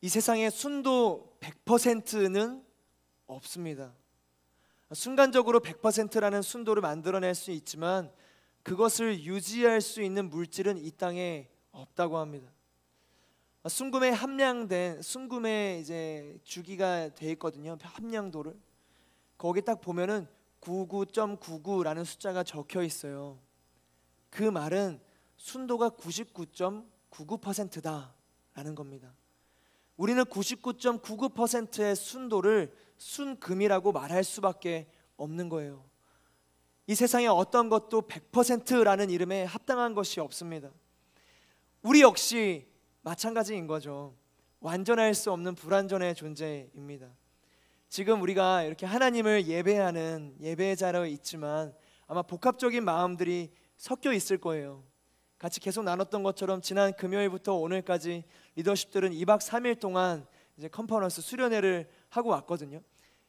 이 세상에 순도 100%는 없습니다. 순간적으로 100%라는 순도를 만들어낼 수 있지만 그것을 유지할 수 있는 물질은 이 땅에 없다고 합니다. 순금에 함량된 순금에 이제 주기가 돼 있거든요. 함량도를 거기 딱 보면은 99.99라는 숫자가 적혀 있어요. 그 말은 순도가 99.99%다라는 겁니다. 우리는 99.99%의 순도를 순금이라고 말할 수밖에 없는 거예요. 이 세상에 어떤 것도 100%라는 이름에 합당한 것이 없습니다. 우리 역시 마찬가지인 거죠. 완전할 수 없는 불완전의 존재입니다. 지금 우리가 이렇게 하나님을 예배하는 예배자로 있지만 아마 복합적인 마음들이 섞여 있을 거예요. 같이 계속 나눴던 것처럼 지난 금요일부터 오늘까지 리더십들은 2박 3일 동안 이제 컨퍼런스 수련회를 하고 왔거든요.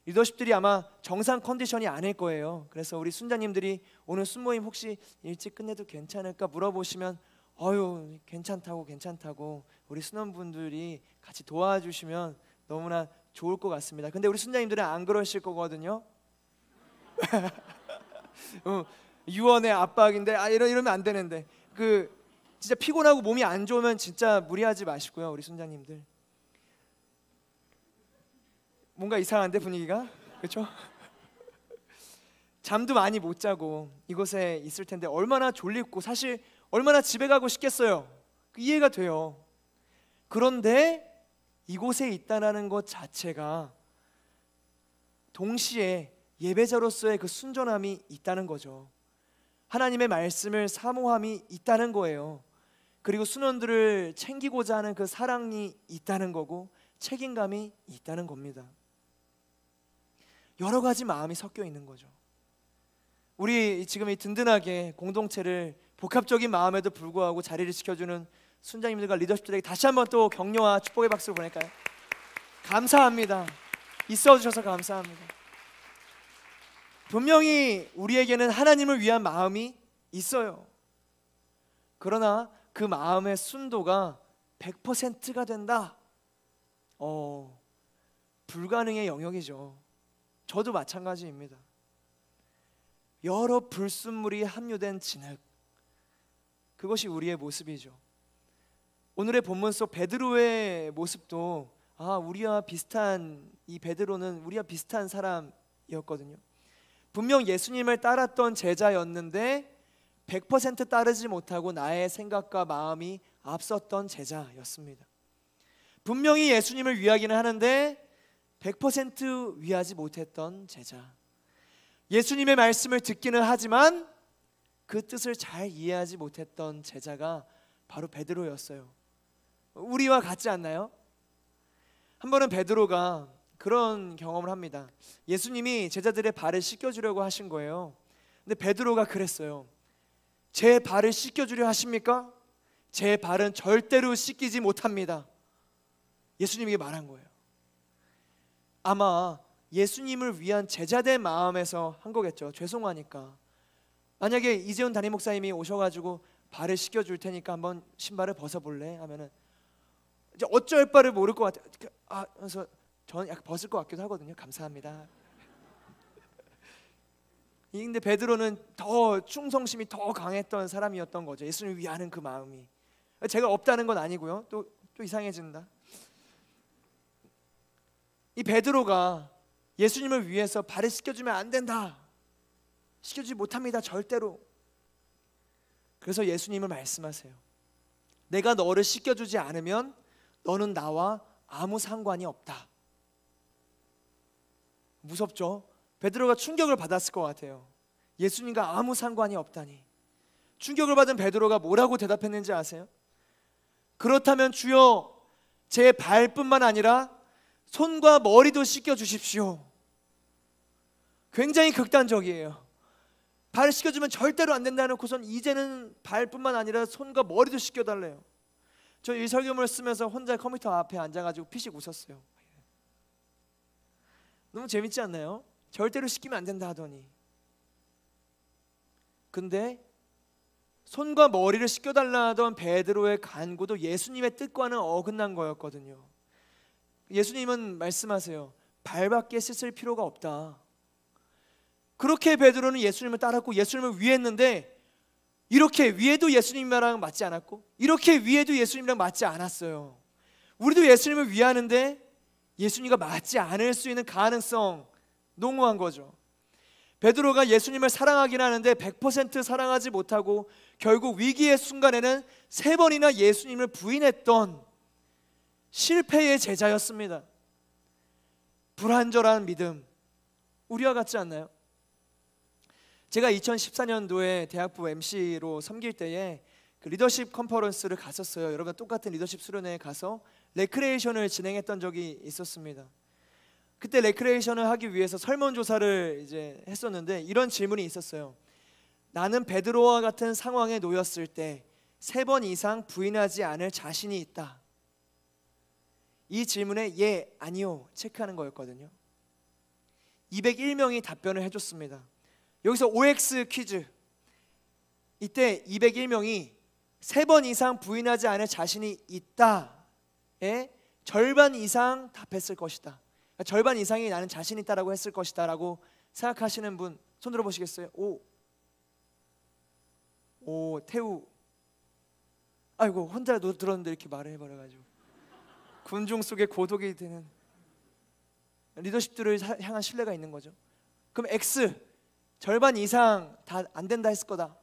리더십들이 아마 정상 컨디션이 아닐 거예요. 그래서 우리 순자님들이 오늘 순모임 혹시 일찍 끝내도 괜찮을까 물어보시면 괜찮다고 우리 순원분들이 같이 도와주시면 너무나 좋을 것 같습니다. 근데 우리 순자님들은 안 그러실 거거든요. 유언의 압박인데 이러면 안 되는데 진짜 피곤하고 몸이 안 좋으면 진짜 무리하지 마시고요. 우리 순자님들 뭔가 이상한데 분위기가 그렇죠? 잠도 많이 못 자고 이곳에 있을 텐데 얼마나 졸립고 사실 얼마나 집에 가고 싶겠어요. 이해가 돼요. 그런데 이곳에 있다라는 것 자체가 동시에 예배자로서의 그 순전함이 있다는 거죠. 하나님의 말씀을 사모함이 있다는 거예요. 그리고 순원들을 챙기고자 하는 그 사랑이 있다는 거고 책임감이 있다는 겁니다. 여러 가지 마음이 섞여 있는 거죠. 우리 지금 이 든든하게 공동체를 복합적인 마음에도 불구하고 자리를 지켜주는 순장님들과 리더십들에게 다시 한번 또 격려와 축복의 박수를 보낼까요? 감사합니다. 있어주셔서 감사합니다. 분명히 우리에게는 하나님을 위한 마음이 있어요. 그러나 그 마음의 순도가 100%가 된다? 불가능의 영역이죠. 저도 마찬가지입니다. 여러 불순물이 함유된 진흙, 그것이 우리의 모습이죠. 오늘의 본문 속 베드로의 모습도 우리와 비슷한 이 베드로는 우리와 비슷한 사람이었거든요. 분명 예수님을 따랐던 제자였는데 100% 따르지 못하고 나의 생각과 마음이 앞섰던 제자였습니다. 분명히 예수님을 위하기는 하는데 100% 위하지 못했던 제자. 예수님의 말씀을 듣기는 하지만 그 뜻을 잘 이해하지 못했던 제자가 바로 베드로였어요. 우리와 같지 않나요? 한 번은 베드로가 그런 경험을 합니다. 예수님이 제자들의 발을 씻겨주려고 하신 거예요. 근데 베드로가 그랬어요. 제 발을 씻겨주려 하십니까? 제 발은 절대로 씻기지 못합니다. 예수님에게 말한 거예요. 아마 예수님을 위한 제자된 마음에서 한 거겠죠. 죄송하니까. 만약에 이재훈 담임 목사님이 오셔가지고 발을 씻겨줄 테니까 한번 신발을 벗어볼래? 하면은 이제 어쩔 바를 모를 것 같아요. 그래서 저는 약간 벗을 것 같기도 하거든요. 감사합니다. 근데 베드로는 더 충성심이 더 강했던 사람이었던 거죠. 예수님을 위하는 그 마음이. 제가 없다는 건 아니고요. 또 이상해진다. 이 베드로가 예수님을 위해서 발을 씻겨주면 안 된다. 씻겨주지 못합니다. 절대로. 그래서 예수님을 말씀하세요. 내가 너를 씻겨주지 않으면 너는 나와 아무 상관이 없다. 무섭죠? 베드로가 충격을 받았을 것 같아요. 예수님과 아무 상관이 없다니. 충격을 받은 베드로가 뭐라고 대답했는지 아세요? 그렇다면 주여, 제 발뿐만 아니라 손과 머리도 씻겨주십시오. 굉장히 극단적이에요. 발을 씻겨주면 절대로 안 된다는 놓고선 이제는 발뿐만 아니라 손과 머리도 씻겨달래요. 저 이 설교문을 쓰면서 혼자 컴퓨터 앞에 앉아가지고 피식 웃었어요. 너무 재밌지 않나요? 절대로 씻기면 안 된다 하더니. 근데 손과 머리를 씻겨달라 하던 베드로의 간구도 예수님의 뜻과는 어긋난 거였거든요. 예수님은 말씀하세요. 발밖에 씻을 필요가 없다. 그렇게 베드로는 예수님을 따랐고 예수님을 위했는데, 이렇게 위에도 예수님이랑 맞지 않았고 이렇게 위에도 예수님이랑 맞지 않았어요. 우리도 예수님을 위하는데 예수님과 맞지 않을 수 있는 가능성 농후한 거죠. 베드로가 예수님을 사랑하긴 하는데 100% 사랑하지 못하고 결국 위기의 순간에는 3번이나 예수님을 부인했던 실패의 제자였습니다. 불완전한 믿음, 우리와 같지 않나요? 제가 2014년도에 대학부 MC로 섬길 때에 그 리더십 컨퍼런스를 갔었어요. 여러분 똑같은 리더십 수련회에 가서 레크레이션을 진행했던 적이 있었습니다. 그때 레크레이션을 하기 위해서 설문조사를 이제 했었는데 이런 질문이 있었어요. 나는 베드로와 같은 상황에 놓였을 때 3번 이상 부인하지 않을 자신이 있다. 이 질문에 예, 아니요 체크하는 거였거든요. 201명이 답변을 해줬습니다. 여기서 OX 퀴즈. 이때 201명이 3번 이상 부인하지 않을 자신이 있다에 절반 이상 답했을 것이다. 그러니까 절반 이상이 나는 자신 있다라고 했을 것이다 라고 생각하시는 분 손 들어보시겠어요? 오 태우. 아이고 혼자 들었는데 이렇게 말을 해버려가지고 군중 속에 고독이 되는 리더십들을 향한 신뢰가 있는 거죠. 그럼 X 절반 이상 다 안 된다 했을 거다.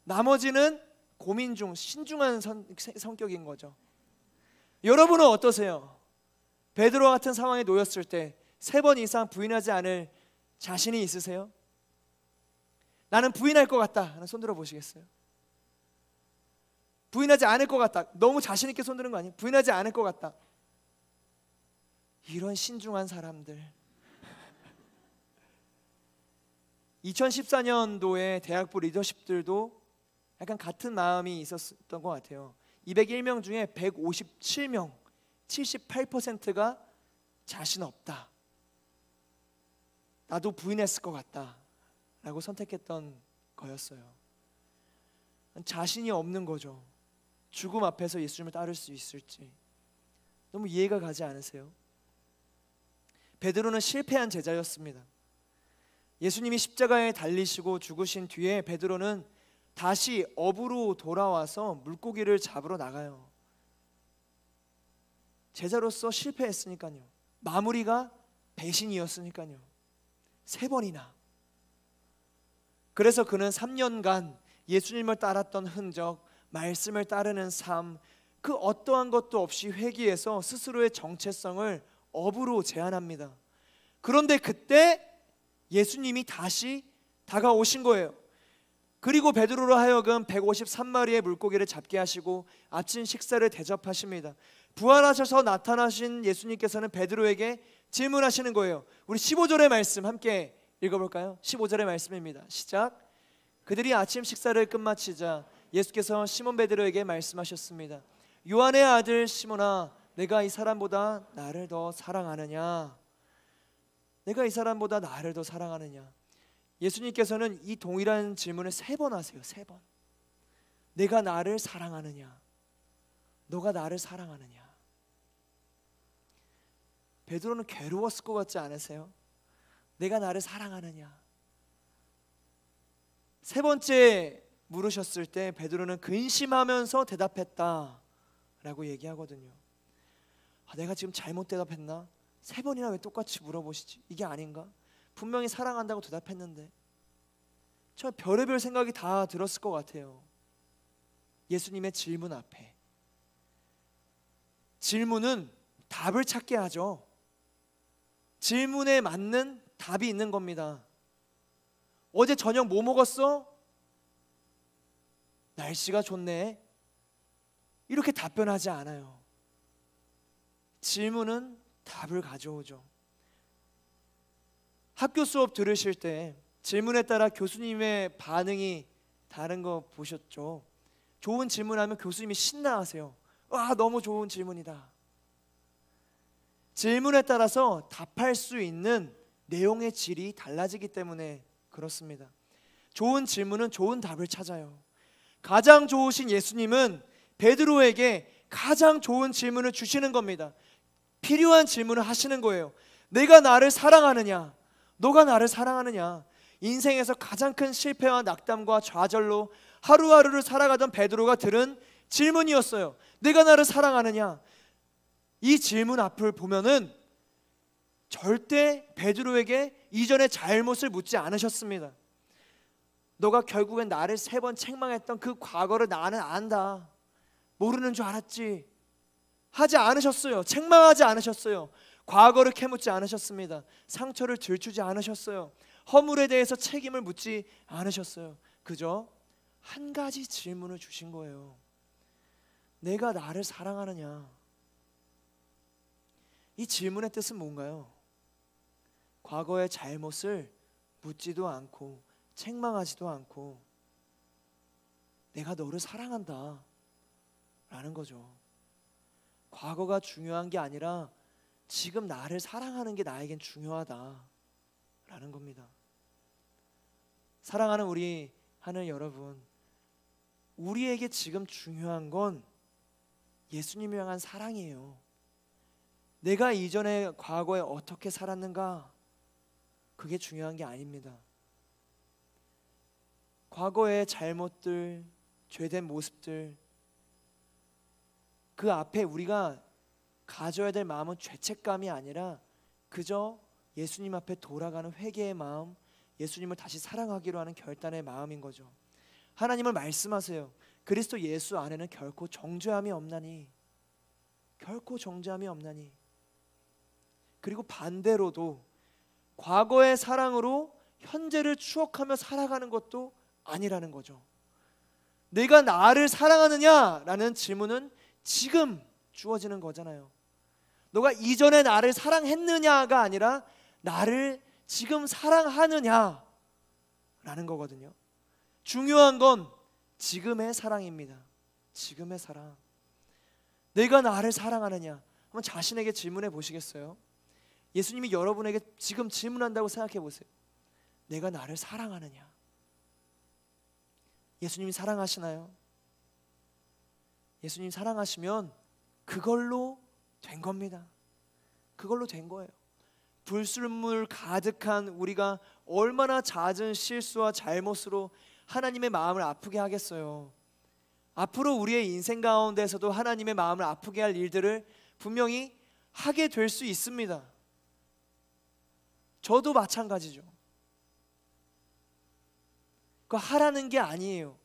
나머지는 고민 중 신중한 성격인 거죠. 여러분은 어떠세요? 베드로 같은 상황에 놓였을 때 3번 이상 부인하지 않을 자신이 있으세요? 나는 부인할 것 같다. 손 들어 보시겠어요? 부인하지 않을 것 같다. 너무 자신 있게 손 드는 거 아니에요? 부인하지 않을 것 같다. 이런 신중한 사람들. 2014년도에 대학부 리더십들도 약간 같은 마음이 있었던 것 같아요. 201명 중에 157명, 78%가 자신 없다. 나도 부인했을 것 같다 라고 선택했던 거였어요. 자신이 없는 거죠. 죽음 앞에서 예수님을 따를 수 있을지 너무 이해가 가지 않으세요? 베드로는 실패한 제자였습니다. 예수님이 십자가에 달리시고 죽으신 뒤에 베드로는 다시 업으로 돌아와서 물고기를 잡으러 나가요. 제자로서 실패했으니까요. 마무리가 배신이었으니까요. 3번이나. 그래서 그는 3년간 예수님을 따랐던 흔적, 말씀을 따르는 삶, 그 어떠한 것도 없이 회개해서 스스로의 정체성을 업으로 제안합니다. 그런데 그때 예수님이 다시 다가오신 거예요. 그리고 베드로로 하여금 153마리의 물고기를 잡게 하시고 아침 식사를 대접하십니다. 부활하셔서 나타나신 예수님께서는 베드로에게 질문하시는 거예요. 우리 15절의 말씀 함께 읽어볼까요? 15절의 말씀입니다. 시작. 그들이 아침 식사를 끝마치자 예수께서 시몬 베드로에게 말씀하셨습니다. 요한의 아들 시몬아, 내가 이 사람보다 나를 더 사랑하느냐? 내가 이 사람보다 나를 더 사랑하느냐? 예수님께서는 이 동일한 질문을 3번 하세요. 3번. 내가 나를 사랑하느냐? 너가 나를 사랑하느냐? 베드로는 괴로웠을 것 같지 않으세요? 내가 나를 사랑하느냐? 3번째 물으셨을 때 베드로는 근심하면서 대답했다라고 얘기하거든요. 내가 지금 잘못 대답했나? 3번이나 왜 똑같이 물어보시지? 이게 아닌가? 분명히 사랑한다고 대답했는데. 저 별의별 생각이 다 들었을 것 같아요. 예수님의 질문 앞에. 질문은 답을 찾게 하죠. 질문에 맞는 답이 있는 겁니다. 어제 저녁 뭐 먹었어? 날씨가 좋네. 이렇게 답변하지 않아요. 질문은 답을 가져오죠. 학교 수업 들으실 때 질문에 따라 교수님의 반응이 다른 거 보셨죠? 좋은 질문하면 교수님이 신나하세요. 와, 너무 좋은 질문이다. 질문에 따라서 답할 수 있는 내용의 질이 달라지기 때문에 그렇습니다. 좋은 질문은 좋은 답을 찾아요. 가장 좋으신 예수님은 베드로에게 가장 좋은 질문을 주시는 겁니다. 필요한 질문을 하시는 거예요. 내가 나를 사랑하느냐? 너가 나를 사랑하느냐? 인생에서 가장 큰 실패와 낙담과 좌절로 하루하루를 살아가던 베드로가 들은 질문이었어요. 내가 나를 사랑하느냐? 이 질문 앞을 보면은 절대 베드로에게 이전의 잘못을 묻지 않으셨습니다. 너가 결국엔 나를 3번 책망했던 그 과거를 나는 안다. 모르는 줄 알았지. 하지 않으셨어요. 책망하지 않으셨어요. 과거를 캐묻지 않으셨습니다. 상처를 들추지 않으셨어요. 허물에 대해서 책임을 묻지 않으셨어요. 그저 한 가지 질문을 주신 거예요. 내가 나를 사랑하느냐? 이 질문의 뜻은 뭔가요? 과거의 잘못을 묻지도 않고 책망하지도 않고 내가 너를 사랑한다 라는 거죠. 과거가 중요한 게 아니라 지금 나를 사랑하는 게 나에겐 중요하다 라는 겁니다. 사랑하는 우리 하늘 여러분, 우리에게 지금 중요한 건 예수님을 향한 사랑이에요. 내가 이전에 과거에 어떻게 살았는가, 그게 중요한 게 아닙니다. 과거의 잘못들, 죄된 모습들, 그 앞에 우리가 가져야 될 마음은 죄책감이 아니라 그저 예수님 앞에 돌아가는 회개의 마음, 예수님을 다시 사랑하기로 하는 결단의 마음인 거죠. 하나님을 말씀하세요. 그리스도 예수 안에는 결코 정죄함이 없나니, 결코 정죄함이 없나니. 그리고 반대로도 과거의 사랑으로 현재를 추억하며 살아가는 것도 아니라는 거죠. 내가 나를 사랑하느냐라는 질문은 지금 주어지는 거잖아요. 너가 이전에 나를 사랑했느냐가 아니라 나를 지금 사랑하느냐라는 거거든요. 중요한 건 지금의 사랑입니다. 지금의 사랑. 내가 나를 사랑하느냐? 한번 자신에게 질문해 보시겠어요? 예수님이 여러분에게 지금 질문한다고 생각해 보세요. 내가 나를 사랑하느냐? 예수님이 사랑하시나요? 예수님 사랑하시면 그걸로 된 겁니다. 그걸로 된 거예요. 불순물 가득한 우리가 얼마나 잦은 실수와 잘못으로 하나님의 마음을 아프게 하겠어요. 앞으로 우리의 인생 가운데서도 하나님의 마음을 아프게 할 일들을 분명히 하게 될 수 있습니다. 저도 마찬가지죠. 그거 하라는 게 아니에요.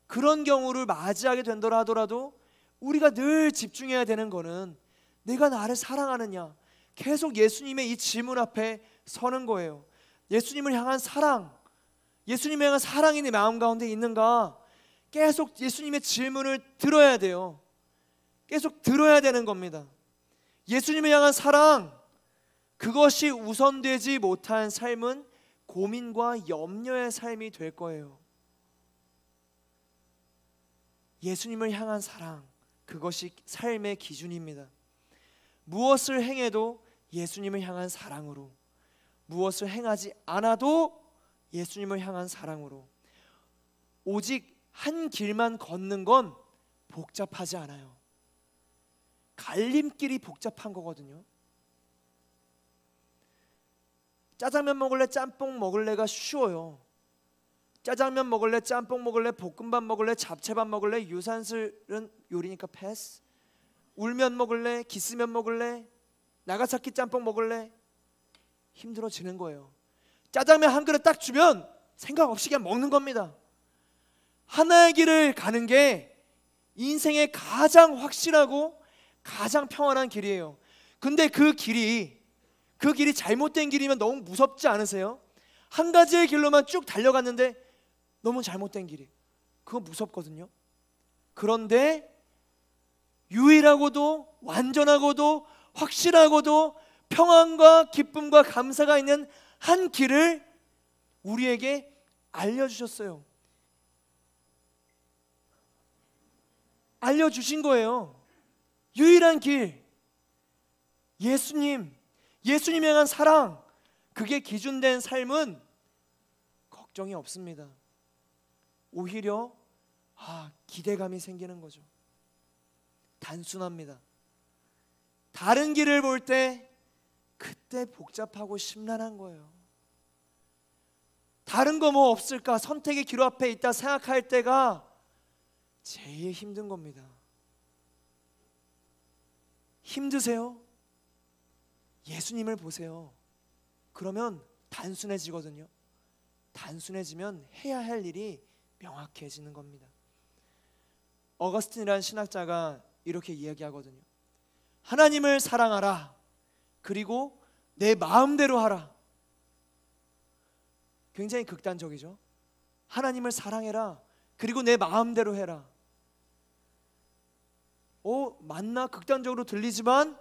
그런 경우를 맞이하게 된다고 하더라도 우리가 늘 집중해야 되는 거는 내가 나를 사랑하느냐, 계속 예수님의 이 질문 앞에 서는 거예요. 예수님을 향한 사랑, 예수님을 향한 사랑이 내 마음 가운데 있는가, 계속 예수님의 질문을 들어야 돼요. 계속 들어야 되는 겁니다. 예수님을 향한 사랑, 그것이 우선되지 못한 삶은 고민과 염려의 삶이 될 거예요. 예수님을 향한 사랑, 그것이 삶의 기준입니다. 무엇을 행해도 예수님을 향한 사랑으로, 무엇을 행하지 않아도 예수님을 향한 사랑으로, 오직 한 길만 걷는 건 복잡하지 않아요. 갈림길이 복잡한 거거든요. 짜장면 먹을래, 짬뽕 먹을래가 쉬워요. 짜장면 먹을래, 짬뽕 먹을래, 볶음밥 먹을래, 잡채밥 먹을래, 유산슬은 요리니까 패스. 울면 먹을래, 기스면 먹을래, 나가사키 짬뽕 먹을래. 힘들어지는 거예요. 짜장면 한 그릇 딱 주면 생각 없이 그냥 먹는 겁니다. 하나의 길을 가는 게 인생의 가장 확실하고 가장 평안한 길이에요. 근데 그 길이 잘못된 길이면 너무 무섭지 않으세요? 한 가지의 길로만 쭉 달려갔는데 너무 잘못된 길이, 그거 무섭거든요. 그런데 유일하고도 완전하고도 확실하고도 평안과 기쁨과 감사가 있는 한 길을 우리에게 알려주셨어요. 알려주신 거예요. 유일한 길, 예수님 향한 사랑, 그게 기준된 삶은 걱정이 없습니다. 오히려 기대감이 생기는 거죠. 단순합니다. 다른 길을 볼 때 그때 복잡하고 심란한 거예요. 다른 거 뭐 없을까? 선택의 기로 앞에 있다 생각할 때가 제일 힘든 겁니다. 힘드세요? 예수님을 보세요. 그러면 단순해지거든요. 단순해지면 해야 할 일이 명확해지는 겁니다. 어거스틴이라는 신학자가 이렇게 이야기하거든요. 하나님을 사랑하라. 그리고 내 마음대로 하라. 굉장히 극단적이죠. 하나님을 사랑해라. 그리고 내 마음대로 해라. 맞나? 극단적으로 들리지만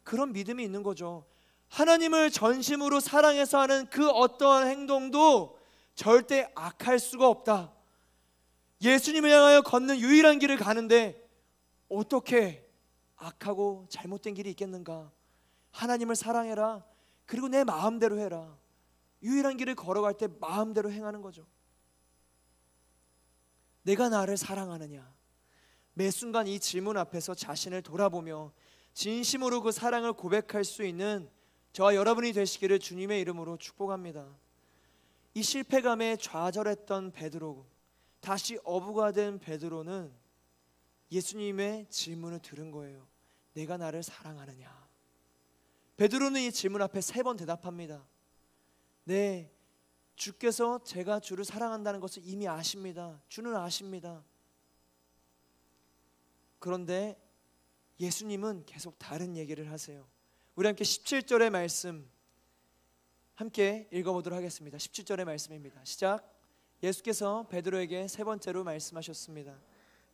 그런 믿음이 있는 거죠. 하나님을 전심으로 사랑해서 하는 그 어떠한 행동도 절대 악할 수가 없다. 예수님을 향하여 걷는 유일한 길을 가는데 어떻게 악하고 잘못된 길이 있겠는가? 하나님을 사랑해라. 그리고 내 마음대로 해라. 유일한 길을 걸어갈 때 마음대로 행하는 거죠. 내가 나를 사랑하느냐? 매 순간 이 질문 앞에서 자신을 돌아보며 진심으로 그 사랑을 고백할 수 있는 저와 여러분이 되시기를 주님의 이름으로 축복합니다. 이 실패감에 좌절했던 베드로, 다시 어부가 된 베드로는 예수님의 질문을 들은 거예요. 내가 나를 사랑하느냐? 베드로는 이 질문 앞에 3번 대답합니다. 네, 주께서 제가 주를 사랑한다는 것을 이미 아십니다. 주는 아십니다. 그런데 예수님은 계속 다른 얘기를 하세요. 우리 함께 17절의 말씀 함께 읽어보도록 하겠습니다. 17절의 말씀입니다. 시작. 예수께서 베드로에게 3번째로 말씀하셨습니다.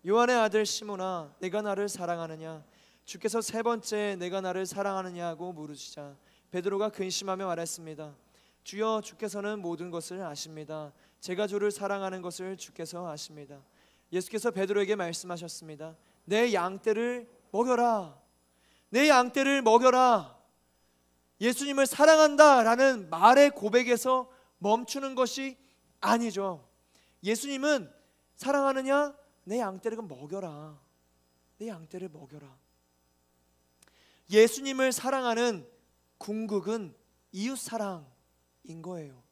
요한의 아들 시몬아, 내가 나를 사랑하느냐? 주께서 3번째 내가 나를 사랑하느냐고 물으시자 베드로가 근심하며 말했습니다. 주여, 주께서는 모든 것을 아십니다. 제가 주를 사랑하는 것을 주께서 아십니다. 예수께서 베드로에게 말씀하셨습니다. 내 양떼를 먹여라. 내 양떼를 먹여라. 예수님을 사랑한다라는 말의 고백에서 멈추는 것이 아니죠. 예수님은 사랑하느냐? 내 양떼를 먹여라. 내 양떼를 먹여라. 예수님을 사랑하는 궁극은 이웃사랑인 거예요.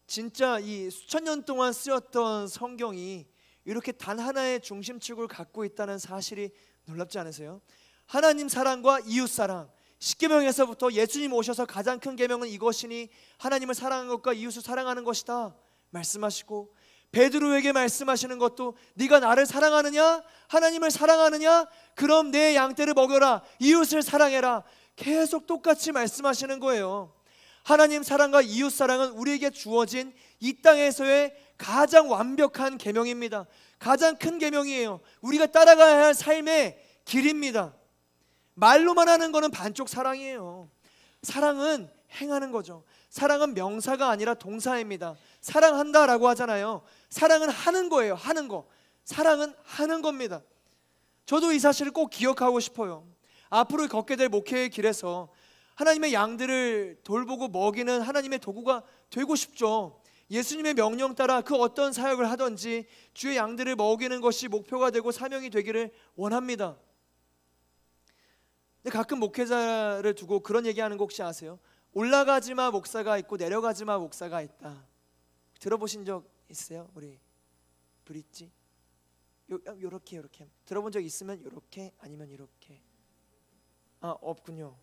진짜 이 수천 년 동안 쓰였던 성경이 이렇게 단 하나의 중심축을 갖고 있다는 사실이 놀랍지 않으세요? 하나님 사랑과 이웃 사랑, 십계명에서부터 예수님 오셔서 가장 큰 계명은 이것이니 하나님을 사랑하는 것과 이웃을 사랑하는 것이다 말씀하시고, 베드로에게 말씀하시는 것도 네가 나를 사랑하느냐? 하나님을 사랑하느냐? 그럼 내 양떼를 먹여라. 이웃을 사랑해라. 계속 똑같이 말씀하시는 거예요. 하나님 사랑과 이웃 사랑은 우리에게 주어진 이 땅에서의 가장 완벽한 계명입니다. 가장 큰 계명이에요. 우리가 따라가야 할 삶의 길입니다. 말로만 하는 거는 반쪽 사랑이에요. 사랑은 행하는 거죠. 사랑은 명사가 아니라 동사입니다. 사랑한다라고 하잖아요. 사랑은 하는 거예요. 하는 거. 사랑은 하는 겁니다. 저도 이 사실을 꼭 기억하고 싶어요. 앞으로 걷게 될 목회의 길에서 하나님의 양들을 돌보고 먹이는 하나님의 도구가 되고 싶죠. 예수님의 명령 따라 그 어떤 사역을 하든지 주의 양들을 먹이는 것이 목표가 되고 사명이 되기를 원합니다. 근데 가끔 목회자를 두고 그런 얘기하는 거 혹시 아세요? 올라가지마 목사가 있고 내려가지마 목사가 있다. 들어보신 적 있어요? 우리 브릿지? 요렇게 들어본 적 있으면 요렇게 아니면 이렇게. 없군요.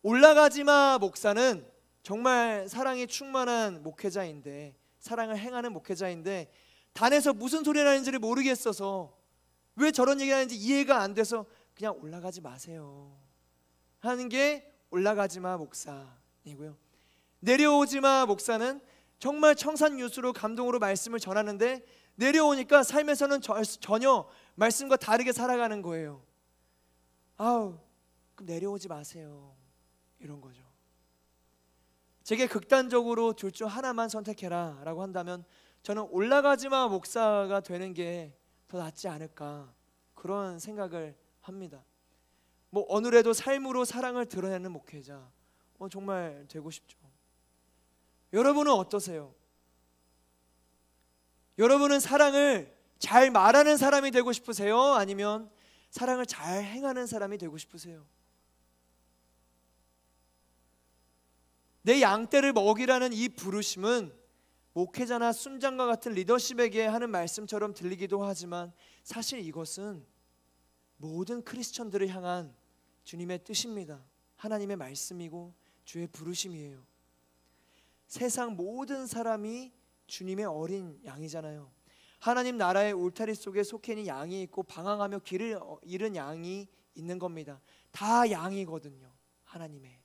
올라가지마 목사는 정말 사랑이 충만한 목회자인데, 사랑을 행하는 목회자인데 단에서 무슨 소리 나는지를 모르겠어서, 왜 저런 얘기 하는지 이해가 안 돼서 그냥 올라가지 마세요 하는 게 올라가지마 목사이고요. 내려오지마 목사는 정말 청산유수로 감동으로 말씀을 전하는데 내려오니까 삶에서는 전혀 말씀과 다르게 살아가는 거예요. 그럼 내려오지 마세요 이런 거죠. 제게 극단적으로 둘 중 하나만 선택해라 라고 한다면 저는 올라가지마 목사가 되는 게 더 낫지 않을까, 그런 생각을 합니다. 오늘에도 삶으로 사랑을 드러내는 목회자 정말 되고 싶죠. 여러분은 어떠세요? 여러분은 사랑을 잘 말하는 사람이 되고 싶으세요? 아니면 사랑을 잘 행하는 사람이 되고 싶으세요? 내 양떼를 먹이라는 이 부르심은 목회자나 순장과 같은 리더십에게 하는 말씀처럼 들리기도 하지만 사실 이것은 모든 크리스천들을 향한 주님의 뜻입니다. 하나님의 말씀이고 주의 부르심이에요. 세상 모든 사람이 주님의 어린 양이잖아요. 하나님 나라의 울타리 속에 속해 있는 양이 있고 방황하며 길을 잃은 양이 있는 겁니다. 다 양이거든요. 하나님의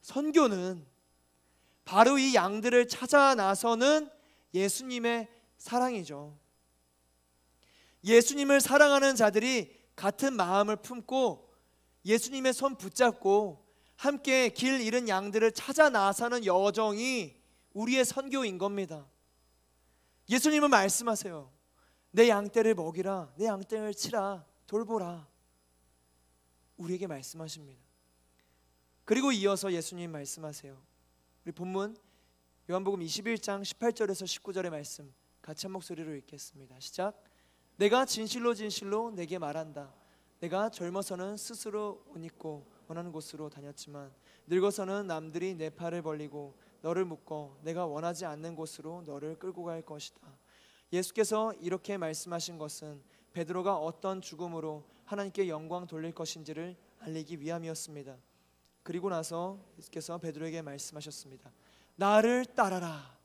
선교는 바로 이 양들을 찾아 나서는 예수님의 사랑이죠. 예수님을 사랑하는 자들이 같은 마음을 품고 예수님의 손 붙잡고 함께 길 잃은 양들을 찾아 나서는 여정이 우리의 선교인 겁니다. 예수님은 말씀하세요. 내 양떼를 먹이라, 내 양떼를 치라, 돌보라. 우리에게 말씀하십니다. 그리고 이어서 예수님 말씀하세요. 우리 본문 요한복음 21장 18절에서 19절의 말씀 같이 한 목소리로 읽겠습니다. 시작. 내가 진실로 진실로 내게 말한다. 내가 젊어서는 스스로 옷 입고 원하는 곳으로 다녔지만 늙어서는 남들이 내 팔을 벌리고 너를 묶어 내가 원하지 않는 곳으로 너를 끌고 갈 것이다. 예수께서 이렇게 말씀하신 것은 베드로가 어떤 죽음으로 하나님께 영광 돌릴 것인지를 알리기 위함이었습니다. 그리고 나서 예수께서 베드로에게 말씀하셨습니다. 나를 따라라.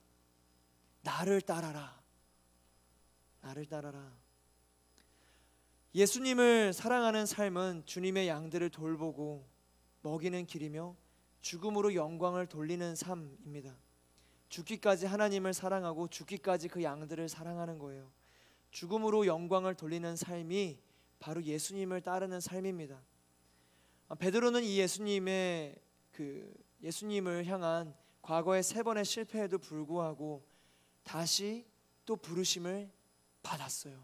나를 따라라. 나를 따라라. 예수님을 사랑하는 삶은 주님의 양들을 돌보고 먹이는 길이며 죽음으로 영광을 돌리는 삶입니다. 죽기까지 하나님을 사랑하고 죽기까지 그 양들을 사랑하는 거예요. 죽음으로 영광을 돌리는 삶이 바로 예수님을 따르는 삶입니다. 베드로는 이 예수님을 향한 과거의 3번의 실패에도 불구하고 다시 또 부르심을 받았어요.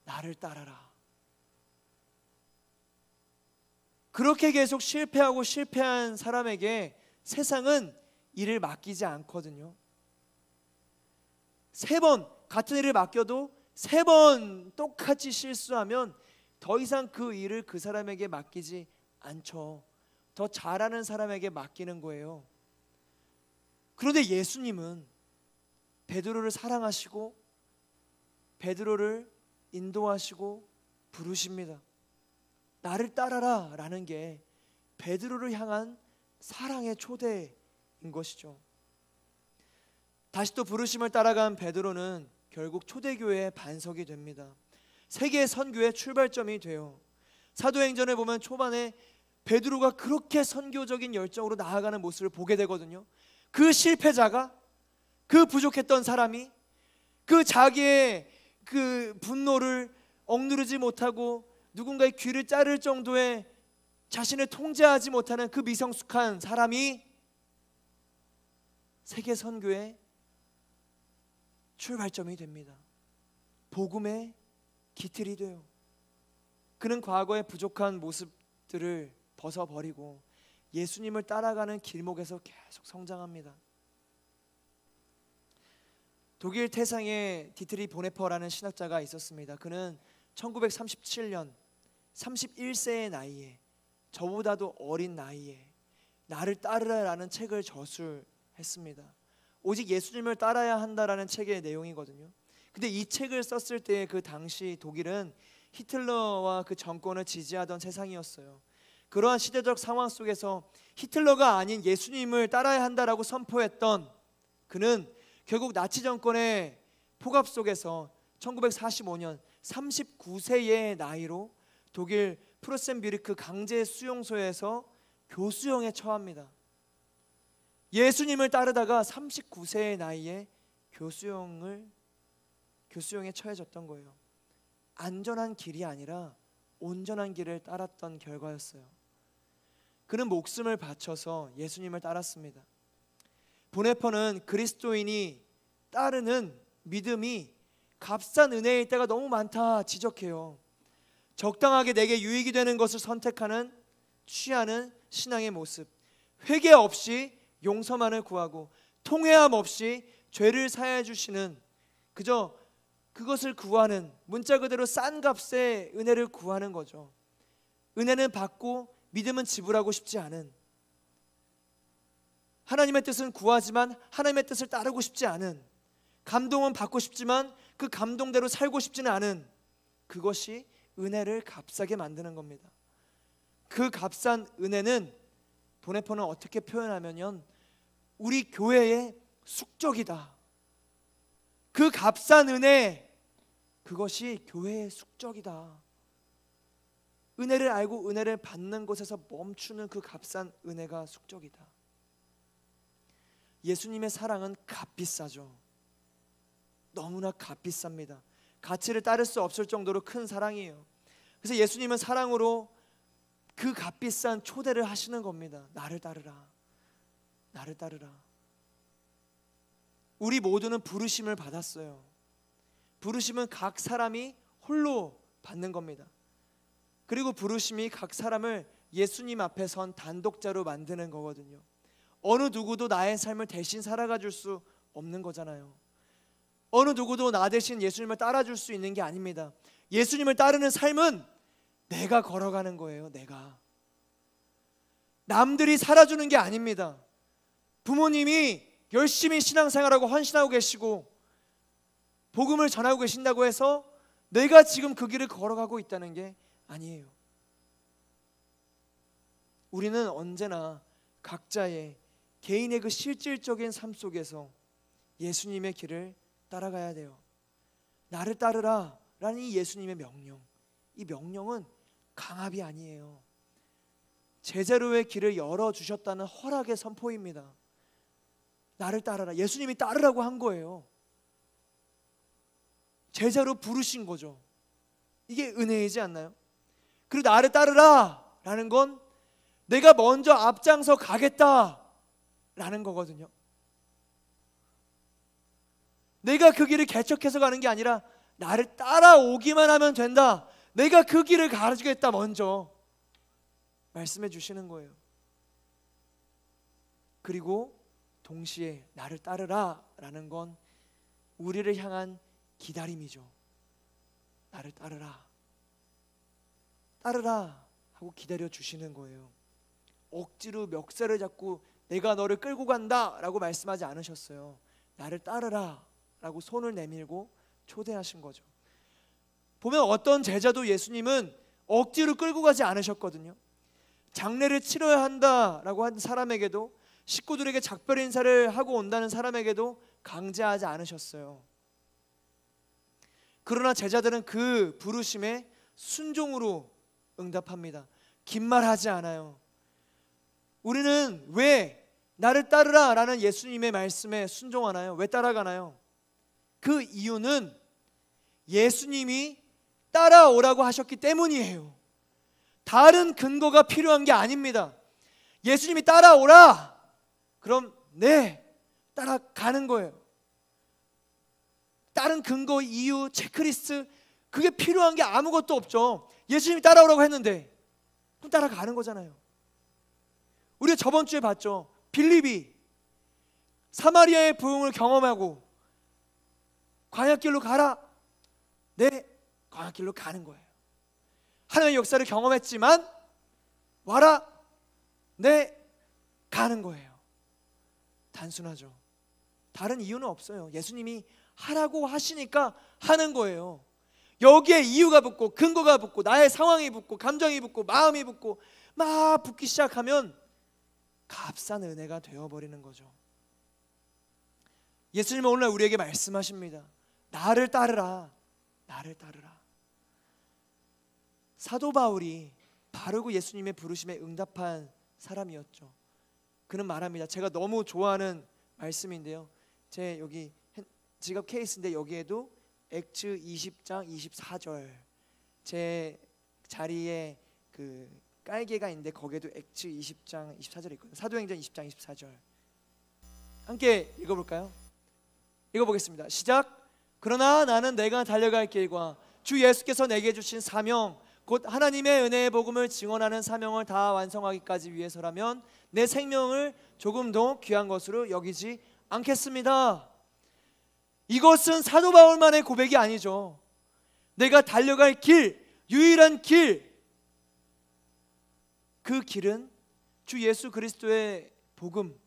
나를 따라라. 그렇게 계속 실패한 사람에게 세상은 일을 맡기지 않거든요. 3번 같은 일을 맡겨도 3번 똑같이 실수하면 더 이상 그 일을 그 사람에게 맡기지 않죠. 더 잘하는 사람에게 맡기는 거예요. 그런데 예수님은 베드로를 사랑하시고 베드로를 인도하시고 부르십니다. 나를 따라라 라는 게 베드로를 향한 사랑의 초대인 것이죠. 다시 또 부르심을 따라간 베드로는 결국 초대교회의 반석이 됩니다. 세계 선교의 출발점이 돼요. 사도행전을 보면 초반에 베드로가 그렇게 선교적인 열정으로 나아가는 모습을 보게 되거든요. 그 실패자가, 그 부족했던 사람이 그 자기의 그 분노를 억누르지 못하고 누군가의 귀를 자를 정도의 자신을 통제하지 못하는 그 미성숙한 사람이 세계 선교의 출발점이 됩니다. 복음의 기틀이 돼요. 그는 과거의 부족한 모습들을 벗어버리고 예수님을 따라가는 길목에서 계속 성장합니다. 독일 태상의 디트리 보네퍼라는 신학자가 있었습니다. 그는 1937년 31세의 나이에, 저보다도 어린 나이에 나를 따르라라는 책을 저술했습니다. 오직 예수님을 따라야 한다라는 책의 내용이거든요. 근데 이 책을 썼을 때 그 당시 독일은 히틀러와 그 정권을 지지하던 세상이었어요. 그러한 시대적 상황 속에서 히틀러가 아닌 예수님을 따라야 한다라고 선포했던 그는 결국 나치 정권의 폭압 속에서 1945년 39세의 나이로 독일 프로센비르크 강제 수용소에서 교수형에 처합니다. 예수님을 따르다가 39세의 나이에 교수형에 처해졌던 거예요. 안전한 길이 아니라 온전한 길을 따랐던 결과였어요. 그는 목숨을 바쳐서 예수님을 따랐습니다. 보네퍼는 그리스도인이 따르는 믿음이 값싼 은혜일 때가 너무 많다 지적해요. 적당하게 내게 유익이 되는 것을 선택하는 취하는 신앙의 모습, 회개 없이 용서만을 구하고 통회함 없이 죄를 사해 주시는, 그저 그것을 구하는, 문자 그대로 싼 값에 은혜를 구하는 거죠. 은혜는 받고 믿음은 지불하고 싶지 않은, 하나님의 뜻은 구하지만 하나님의 뜻을 따르고 싶지 않은, 감동은 받고 싶지만 그 감동대로 살고 싶지는 않은, 그것이 은혜를 값싸게 만드는 겁니다. 그 값싼 은혜는 도네포는 어떻게 표현하면요, 우리 교회의 숙적이다. 그 값싼 은혜, 그것이 교회의 숙적이다. 은혜를 알고 은혜를 받는 곳에서 멈추는 그 값싼 은혜가 숙적이다. 예수님의 사랑은 값비싸죠. 너무나 값비쌉니다. 가치를 따를 수 없을 정도로 큰 사랑이에요. 그래서 예수님은 사랑으로 그 값비싼 초대를 하시는 겁니다. 나를 따르라. 나를 따르라. 우리 모두는 부르심을 받았어요. 부르심은 각 사람이 홀로 받는 겁니다. 그리고 부르심이 각 사람을 예수님 앞에 선 단독자로 만드는 거거든요. 어느 누구도 나의 삶을 대신 살아가 줄 수 없는 거잖아요. 어느 누구도 나 대신 예수님을 따라줄 수 있는 게 아닙니다. 예수님을 따르는 삶은 내가 걸어가는 거예요. 내가. 남들이 살아주는 게 아닙니다. 부모님이 열심히 신앙생활하고 헌신하고 계시고 복음을 전하고 계신다고 해서 내가 지금 그 길을 걸어가고 있다는 게 아니에요. 우리는 언제나 각자의 개인의 그 실질적인 삶 속에서 예수님의 길을 따라가야 돼요. 나를 따르라 라는 이 예수님의 명령, 이 명령은 강압이 아니에요. 제자로의 길을 열어주셨다는 허락의 선포입니다. 나를 따르라. 예수님이 따르라고 한 거예요. 제자로 부르신 거죠. 이게 은혜이지 않나요? 그리고 나를 따르라 라는 건 내가 먼저 앞장서 가겠다 라는 거거든요. 내가 그 길을 개척해서 가는 게 아니라 나를 따라오기만 하면 된다. 내가 그 길을 가르치겠다 먼저 말씀해 주시는 거예요. 그리고 동시에 나를 따르라 라는 건 우리를 향한 기다림이죠. 나를 따르라. 따르라 하고 기다려 주시는 거예요. 억지로 멱살을 잡고 내가 너를 끌고 간다 라고 말씀하지 않으셨어요. 나를 따르라 라고 손을 내밀고 초대하신 거죠. 보면 어떤 제자도 예수님은 억지로 끌고 가지 않으셨거든요. 장례를 치러야 한다라고 한 사람에게도, 식구들에게 작별 인사를 하고 온다는 사람에게도 강제하지 않으셨어요. 그러나 제자들은 그 부르심에 순종으로 응답합니다. 긴 말 하지 않아요. 우리는 왜 나를 따르라 라는 예수님의 말씀에 순종하나요? 왜 따라가나요? 그 이유는 예수님이 따라오라고 하셨기 때문이에요. 다른 근거가 필요한 게 아닙니다. 예수님이 따라오라, 그럼 네, 따라가는 거예요. 다른 근거, 이유, 체크리스트, 그게 필요한 게 아무것도 없죠. 예수님이 따라오라고 했는데 그럼 따라가는 거잖아요. 우리가 저번 주에 봤죠. 빌립이 사마리아의 부흥을 경험하고 광야길로 가라. 네, 광야길로 가는 거예요. 하나님의 역사를 경험했지만 와라. 네, 가는 거예요. 단순하죠. 다른 이유는 없어요. 예수님이 하라고 하시니까 하는 거예요. 여기에 이유가 붙고 근거가 붙고 나의 상황이 붙고 감정이 붙고 마음이 붙고 막 붙기 시작하면 값싼 은혜가 되어버리는 거죠. 예수님은 오늘 우리에게 말씀하십니다. 나를 따르라. 나를 따르라. 사도 바울이 바르고 예수님의 부르심에 응답한 사람이었죠. 그는 말합니다. 제가 너무 좋아하는 말씀인데요. 제 여기 지갑 케이스인데 여기에도 액츠 20장 24절 제 자리에 그 깔개가 있는데 거기에도 액츠 20장 24절이 있거든요. 사도행전 20장 24절 함께 읽어볼까요? 읽어보겠습니다. 시작. 그러나 나는 내가 달려갈 길과 주 예수께서 내게 주신 사명 곧 하나님의 은혜의 복음을 증언하는 사명을 다 완성하기까지 위해서라면 내 생명을 조금도 귀한 것으로 여기지 않겠습니다. 이것은 사도 바울만의 고백이 아니죠. 내가 달려갈 길, 유일한 길, 그 길은 주 예수 그리스도의 복음,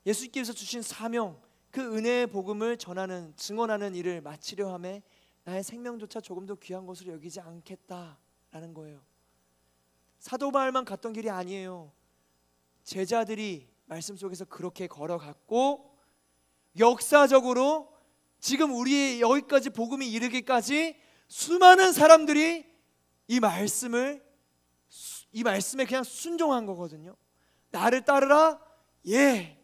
예수님께서 주신 사명, 그 은혜의 복음을 전하는, 증언하는 일을 마치려 함에 나의 생명조차 조금도 귀한 것으로 여기지 않겠다라는 거예요. 사도 바울만 갔던 길이 아니에요. 제자들이 말씀 속에서 그렇게 걸어갔고, 역사적으로 지금 우리 여기까지 복음이 이르기까지 수많은 사람들이 이 말씀에 그냥 순종한 거거든요. 나를 따르라? 예.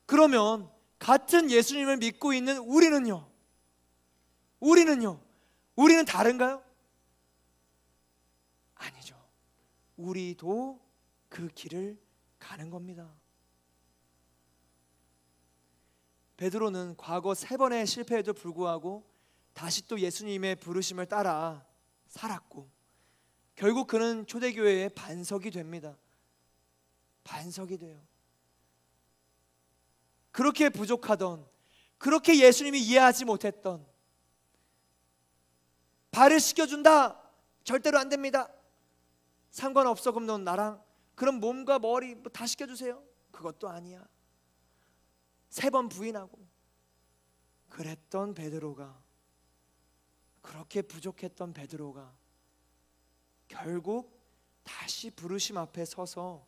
그러면 같은 예수님을 믿고 있는 우리는요? 우리는 다른가요? 아니죠. 우리도 그 길을 가는 겁니다. 베드로는 과거 3번의 실패에도 불구하고 다시 또 예수님의 부르심을 따라 살았고, 결국 그는 초대교회의 반석이 됩니다. 반석이 돼요. 그렇게 부족하던, 그렇게 예수님이 이해하지 못했던, 발을 씻겨준다, 절대로 안 됩니다, 상관없어, 그럼 넌 나랑, 그럼 몸과 머리 다 씻겨주세요, 그것도 아니야, 3번 부인하고 그랬던 베드로가, 그렇게 부족했던 베드로가 결국 다시 부르심 앞에 서서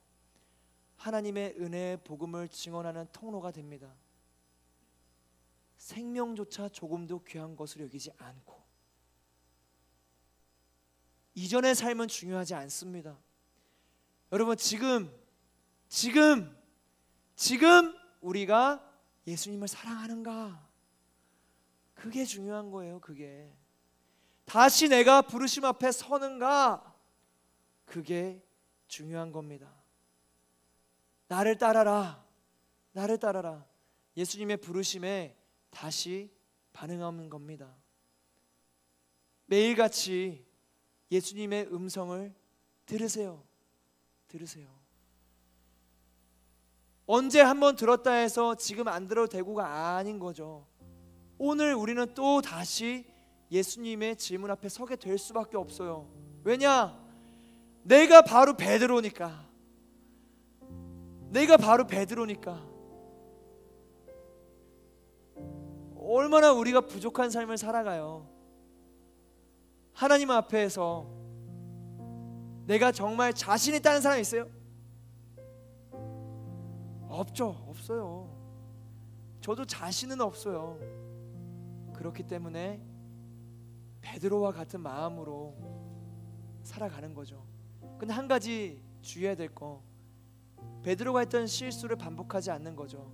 하나님의 은혜의 복음을 증언하는 통로가 됩니다. 생명조차 조금도 귀한 것으로 여기지 않고. 이전의 삶은 중요하지 않습니다. 여러분, 지금 우리가 예수님을 사랑하는가, 그게 중요한 거예요. 그게 다시 내가 부르심 앞에 서는가, 그게 중요한 겁니다. 나를 따라라, 나를 따라라, 예수님의 부르심에 다시 반응하는 겁니다. 매일같이 예수님의 음성을 들으세요. 언제 한번 들었다 해서 지금 안 들어도 되고가 아닌 거죠. 오늘 우리는 또 다시 예수님의 질문 앞에 서게 될 수밖에 없어요. 왜냐? 내가 바로 베드로니까. 얼마나 우리가 부족한 삶을 살아가요. 하나님 앞에서 내가 정말 자신 있다는 사람 있어요? 없어요. 저도 자신은 없어요. 그렇기 때문에 베드로와 같은 마음으로 살아가는 거죠. 근데 한 가지 주의해야 될 거, 베드로가 했던 실수를 반복하지 않는 거죠.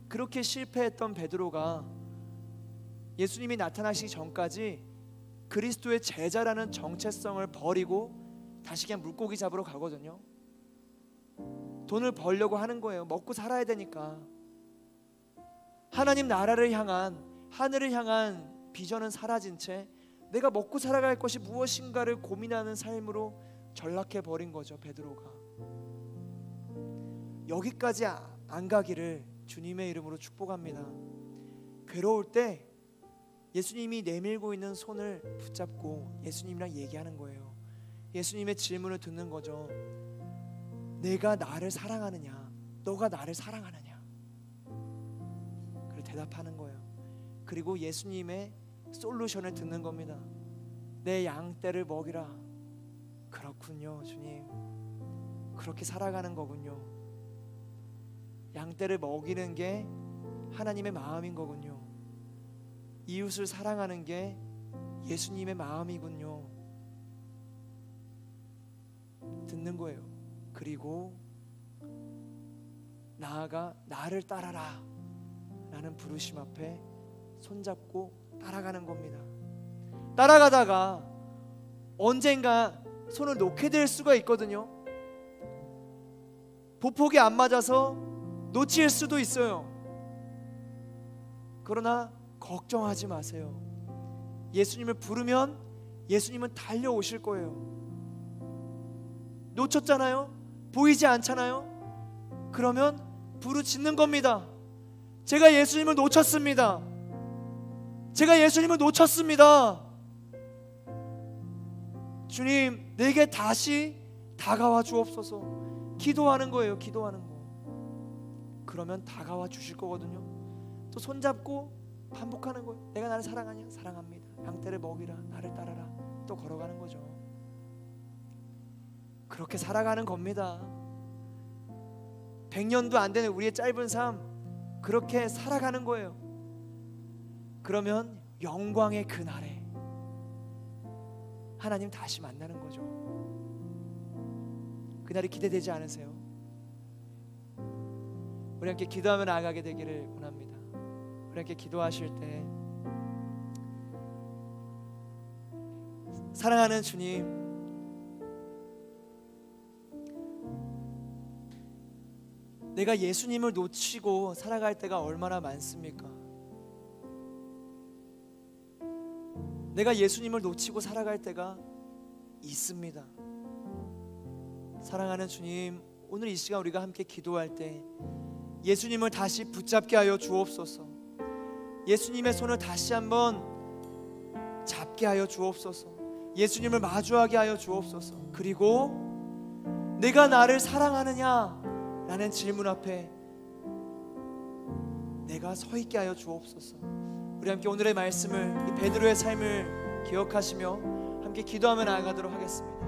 그렇게 실패했던 베드로가 예수님이 나타나시기 전까지 그리스도의 제자라는 정체성을 버리고 다시 그냥 물고기 잡으러 가거든요. 돈을 벌려고 하는 거예요. 먹고 살아야 되니까. 하나님 나라를 향한, 하늘을 향한 비전은 사라진 채 내가 먹고 살아갈 것이 무엇인가를 고민하는 삶으로 전락해 버린 거죠, 베드로가. 여기까지 안 가기를 주님의 이름으로 축복합니다. 괴로울 때 예수님이 내밀고 있는 손을 붙잡고 예수님이랑 얘기하는 거예요. 예수님의 질문을 듣는 거죠. 내가 나를 사랑하느냐, 너가 나를 사랑하느냐. 그리고 대답하는 거예요. 그리고 예수님의 솔루션을 듣는 겁니다. 내 양떼를 먹이라. 그렇군요, 주님. 그렇게 살아가는 거군요. 양떼를 먹이는 게 하나님의 마음인 거군요. 이웃을 사랑하는 게 예수님의 마음이군요. 듣는 거예요. 그리고 나아가 나를 따라라 라는 부르심 앞에 손잡고 따라가는 겁니다. 따라가다가 언젠가 손을 놓게 될 수가 있거든요. 보폭이 안 맞아서 놓칠 수도 있어요. 그러나 걱정하지 마세요. 예수님을 부르면 예수님은 달려오실 거예요. 놓쳤잖아요? 보이지 않잖아요? 그러면 부르짖는 겁니다. 제가 예수님을 놓쳤습니다. 제가 예수님을 놓쳤습니다. 주님, 내게 다시 다가와 주옵소서. 기도하는 거예요. 기도하는 거. 그러면 다가와 주실 거거든요. 또 손잡고 반복하는 거예요. 내가 나를 사랑하냐? 사랑합니다. 양떼를 먹이라. 나를 따르라. 또 걸어가는 거죠. 그렇게 살아가는 겁니다. 100년도 안 되는 우리의 짧은 삶, 그렇게 살아가는 거예요. 그러면 영광의 그날에 하나님 다시 만나는 거죠. 그날이 기대되지 않으세요? 우리 함께 기도하며 나아가게 되기를 원합니다. 우리 함께 기도하실 때 사랑하는 주님, 내가 예수님을 놓치고 살아갈 때가 얼마나 많습니까? 내가 예수님을 놓치고 살아갈 때가 있습니다. 사랑하는 주님, 오늘 이 시간 우리가 함께 기도할 때 예수님을 다시 붙잡게 하여 주옵소서. 예수님의 손을 다시 한번 잡게 하여 주옵소서. 예수님을 마주하게 하여 주옵소서. 그리고 내가 나를 사랑하느냐? 라는 질문 앞에 내가 서 있게 하여 주옵소서. 우리 함께 오늘의 말씀을, 이 베드로의 삶을 기억하시며 함께 기도하며 나아가도록 하겠습니다.